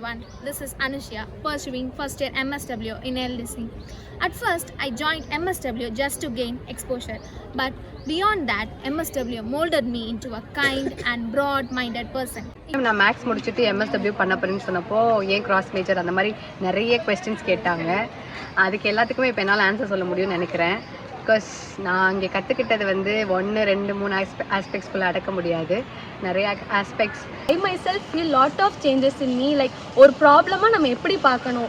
everyone. This is Anushya, pursuing first year MSW in LDC. At first, I joined MSW just to gain exposure, but beyond that, MSW molded me into a kind and broad-minded person. நான் maths முடிச்சுட்டு MSW பண்ண போறேன்னு சொன்னப்போ ஏன் cross major அந்த மாதிரி நிறைய questions கேட்டாங்க. அதுக்கு எல்லாத்துக்குமே இப்போ என்னால் ஆன்சர் சொல்ல முடியும்னு நினைக்கிறேன். பிகாஸ் நான் இங்கே கற்றுக்கிட்டது வந்து 1, 2, 3 ஆஸ்பெக்ட்ஸ்குள்ளே அடக்க முடியாது. நிறைய aspects. I myself feel lot of changes in me. Like ஒரு ப்ராப்ளமாக நம்ம எப்படி பார்க்கணும்,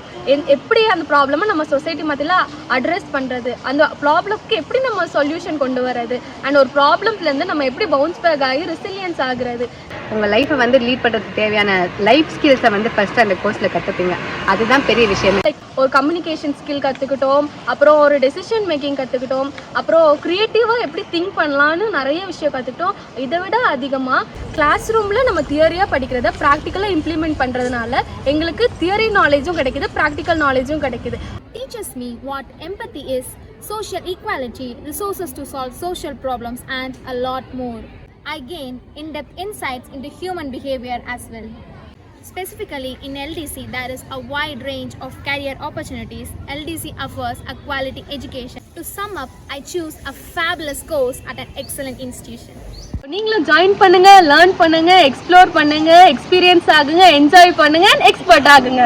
எப்படி அந்த ப்ராப்ளமை நம்ம சொசைட்டி மத்தியில் அட்ரெஸ் பண்ணுறது, அந்த ப்ராப்ளம்க்கு எப்படி நம்ம சொல்யூஷன் கொண்டு வர்றது, அண்ட் ஒரு ப்ராப்ளம்லேருந்து நம்ம எப்படி பவுன்ஸ் பேக் ஆகி ரெசிலியன்ஸ் ஆகுறது. உங்கள் லைஃப்பை வந்து லீட் பண்ணுறதுக்கு தேவையான லைஃப் ஸ்கில்ஸை வந்து ஃபஸ்ட்டு அந்த கோர்ஸில் கற்றுப்பீங்க. அதுதான் பெரிய விஷயம். லைக் ஒரு கம்யூனிகேஷன் ஸ்கில் கற்றுக்கிட்டோம், அப்புறம் ஒரு டெசிஷன் மேக்கிங் கற்றுக்கிட்டோம், அப்புறம் க்ரியேட்டிவாக எப்படி திங்க் பண்ணலான்னு நிறைய விஷயம் கற்றுக்கிட்டோம். இதை விட அதிகமாக கிளாஸ் ரூமில் நம்ம தியரியாக படிக்கிறத ப்ராக்டிக்கலாக இம்ப்ளிமெண்ட் பண்ணுறதுனால எங்களுக்கு தியரி நாலேஜும் கிடைக்குது, ப்ராக்டிக்கல் நாலேஜும் கிடைக்குது. Teaches me what empathy is, social equality, resources to solve social problems, and a lot more. I gain in-depth insights into human behavior as well. Specifically in LDC, there is a wide range of career opportunities. LDC offers a quality education. To sum up, I choose a fabulous course at an excellent institution. நீங்களும் join பண்ணுங்க, learn பண்ணுங்க, explore பண்ணுங்க, experience ஆகுங்க, enjoy பண்ணுங்க, expert ஆகுங்க.